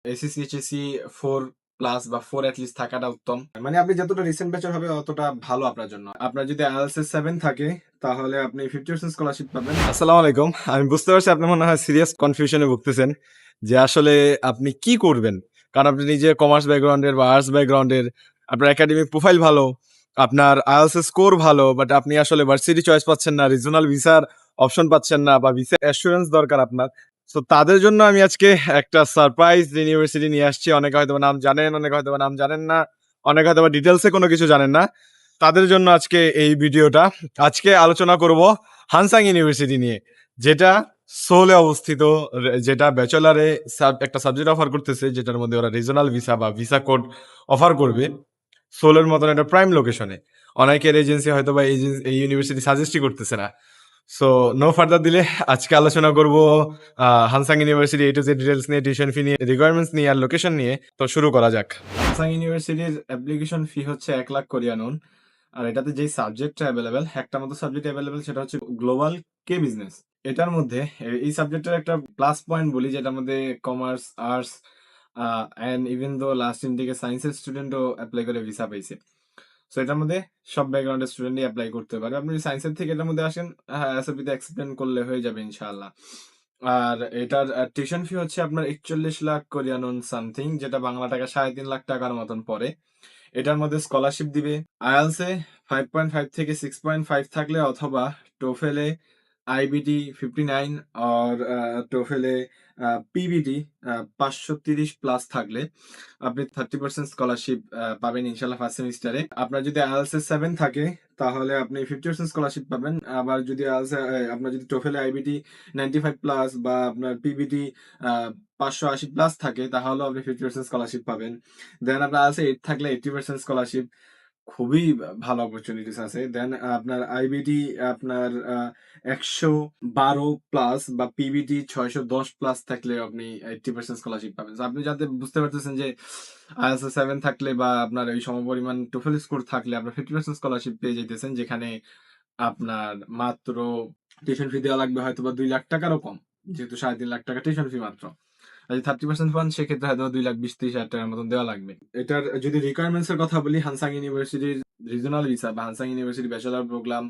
SSC, HSC 4 plus বা 4 at least থাকাটা উত্তম। মানে আপনি যতটা রিসেন্ট ব্যাচের হবে অতটা ভালো আপনার জন্য। আপনার যদি IELTS এ 7 থাকে তাহলে আপনি 50% স্কলারশিপ পাবেন। আসসালামু আলাইকুম। আমি বুঝতে পারছি আপনি মনে হয় সিরিয়াস কনফিউশন এ ভুগতেছেন যে আসলে আপনি কি করবেন? কারণ আপনি নিজে কমার্স ব্যাকগ্রাউন্ডের বা আর্টস ব্যাকগ্রাউন্ডের, আপনার একাডেমিক প্রোফাইল ভালো, আপনার IELTS এর স্কোর ভালো, বাট আপনি আসলে ভার্সিটি চয়েস পাচ্ছেন না, রিজিওনাল ভিসার অপশন পাচ্ছেন না বা ভিসা অ্যাসুরেন্স দরকার আপনার। সো তাদের জন্য আমি আজকে একটা সারপ্রাইজ ইউনিভার্সিটি নিয়ে আসছি। অনেকে হয়তোবা নাম জানেন, অনেকে হয়তোবা নাম জানেন না, অনেকে হয়তোবা ডিটেইলস এ কোনো কিছু জানেন না। তাদের জন্য আজকে এই ভিডিওটা। আজকে আলোচনা করব হানসাং ইউনিভার্সিটি নিয়ে, যেটা সোলে অবস্থিত, যেটা ব্যাচেলরে একটা সাবজেক্ট অফার করতেছে, যেটার মধ্যে ওরা রিজনাল ভিসা বা ভিসা কোড অফার করবে সোলের মতন একটা প্রাইম লোকেশনে। অনেকের এজেন্সি হয়তো বা এই ইউনিভার্সিটি সাজেস্টই করতেছে না। সো নো ফার্দার দিলে আজকে আলোচনা করব হানসাং university A to Z details নিয়ে, টিউশন ফি নিয়ে, রিকোয়ারমেন্টস নিয়ে আর লোকেশন নিয়ে। তো শুরু করা যাক। হানসাং ইউনিভার্সিটির অ্যাপ্লিকেশন ফি হচ্ছে 1 লাখ কোরিয়ান উন। আর এটাতে যেই সাবজেক্টটা অ্যাভেলেবেল, একটা মতো সাবজেক্ট অ্যাভেলেবেল, সেটা হচ্ছে গ্লোবাল কে বিজনেস। এটার মধ্যে এই সাবজেক্টের একটা প্লাস পয়েন্ট বলি, যেটার মধ্যে commerce, arts and even though last ইনটেকে সায়েন্সের স্টুডেন্টও অ্যাপ্লাই করে ভিসা পাইছে। সো এটার মধ্যে সব ব্যাকগ্রাউন্ডের স্টুডেন্টই অ্যাপ্লাই করতে পারে। আপনি যদি সায়েন্সের থেকে এটার মধ্যে আসেন, হ্যাঁ, এসএপিতে এক্সপ্লেন করলে হয়ে যাবে ইনশাআল্লাহ। আর এটার টিউশন ফি হচ্ছে আপনার 41 লাখ কোরিয়ান ওন সামথিং, যেটা বাংলা টাকা 3.5 লাখ টাকার মতন পড়ে। এটার মধ্যে স্কলারশিপ দিবে। আইএলস এ 5.5 থেকে 6.5 থাকলে, অথবা টোফেলে আইবিটি 59 আর টোফেলে পিবিটি 530 প্লাস থাকলে আপনি 30% স্কলারশিপ পাবেন ইনশাল্লাহ ফার্স্ট সেমিস্টারে। আপনার যদি আইএলস এ 7 থাকে তাহলে আপনি 50% স্কলারশিপ পাবেন। আবার যদি আইএলস আপনার যদি টোফেলে আইবিটি 95 প্লাস বা আপনার পিবিটি 580 প্লাস থাকে তাহলেও আপনি 50% স্কলারশিপ পাবেন। দেন আপনার আছে 8 থাকলে 80% স্কলারশিপ, খুবই ভালো অপরচুনিটিস আছে। দেন আপনার আইবিটি আপনার 112 প্লাস বা পিবিটি 610 প্লাস থাকলে আপনি 80% স্কলারশিপ পাবেন। So আপনি যাতে বুঝতে পারতেছেন যে আইএলটিএস 7 থাকলে বা আপনার এই সমপরিমাণ টোফেল স্কোর থাকলে আপনার 50% স্কলারশিপ পেয়ে যাইতেছেন, যেখানে আপনার মাত্র টিউশন ফি দেওয়া লাগবে হয়তো বা 2 লাখ টাকারও কম, যেহেতু 3.5 লাখ টাকা টিউশন ফি মাত্র। আর যদি 30% পান সেক্ষেত্রে হয়তো 2,20,30,000 টাকার মতন দেওয়া লাগবে। এটার যদি রিকোয়ারমেন্টস এর কথা বলি, হানসাং ইউনিভার্সিটির রিজনাল ভিসা বা Hansung university bachelor program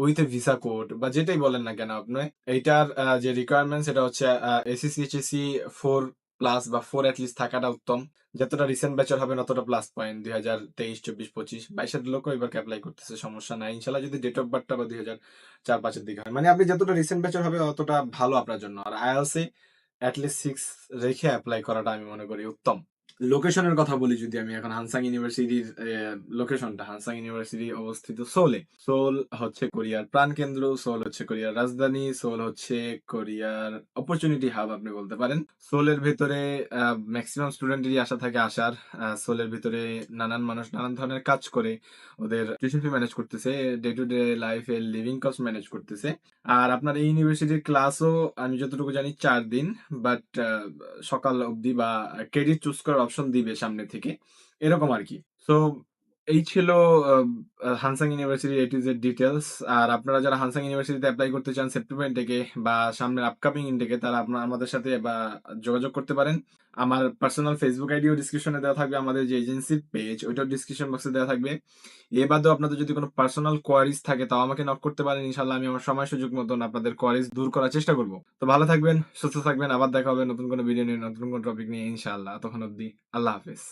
with visa code বা যেটাই বলেন না কেন আপনি, এইটার যে রিকোয়ারমেন্টস সেটা হচ্ছে এসএসসি, এইচএসসি 4 প্লাস বা 4 এট লিস্ট থাকাটা উত্তম। যতটা রিসেন্ট ব্যাচের হবে ততটা প্লাস পয়েন্ট। 2023, 24, 25, 22 এর লোকও এবার অ্যাপ্লাই করতেছে, সমস্যা নাই ইনশাল্লাহ, যদি ডেট অফ বার্থটা বা 2004-5 এর দিকে হয়। মানে আপনি যতটা রিসেন্ট ব্যাচের হবে অতটা ভালো আপনার জন্য। আর আইএলস এ অ্যাটলিস্ট 6 রেখে অ্যাপ্লাই করাটা আমি মনে করি উত্তম। লোকেশনের কথা বলি যদি আমি এখন, হানসাং ইউনিভার্সিটির লোকেশনটা, হানসাং ইউনিভার্সিটি অবস্থিত সোলে। সোল হচ্ছে কোরিয়ার প্রাণকেন্দ্র, সোল হচ্ছে কোরিয়ার রাজধানী, সোল হচ্ছে কোরিয়ার অপরচুনিটি হাব আপনি বলতে পারেন। সোলের ভেতরে ম্যাক্সিমাম স্টুডেন্টেরই আশা থাকে আসার। সোলের ভিতরে নানান মানুষ নানান ধরনের কাজ করে ওদের টিউশন ফি ম্যানেজ করতেছে, ডে টু ডে লাইফে লিভিং কস্ট ম্যানেজ করতেছে। আর আপনার এই ইউনিভার্সিটির ক্লাসও আমি যতটুকু জানি 4 দিন, বাট সকাল অবধি বা ক্রেডিট চুজ করার অপশন দিবে সামনে থেকে, এরকম আর কি। সো এই ছিল হানসাং ইউনিভার্সিটির এ টু জেড ডিটেলস। আর আপনারা যারা হানসাং ইউনিভার্সিটিতে অ্যাপ্লাই করতে চান সেপ্টেম্বর ইনটেকে বা সামনের আপকামিং ইনটেকে, তারা আপনার আমাদের সাথে বা যোগাযোগ করতে পারেন। আমার পার্সোনাল ফেসবুক আইডিও ডিসক্রিপশনে দেওয়া থাকবে, আমাদের যে এজেন্সির পেজ ওইটাও ডিসক্রিপশন বক্সে দেওয়া থাকবে। এ বাদেও আপনাদের যদি কোনো পার্সোনাল কোয়ারিজ থাকে তাও আমাকে নক করতে পারেন, ইনশাল্লাহ আমি আমার সময় সুযোগ মতন আপনাদের কোয়ারিজ দূর করার চেষ্টা করবো। তো ভালো থাকবেন, সুস্থ থাকবেন, আবার দেখা হবে নতুন কোনো ভিডিও নিয়ে, নতুন কোনো টপিক নিয়ে ইনশাআল্লাহ। তখন অব্দি আল্লাহ হাফেজ।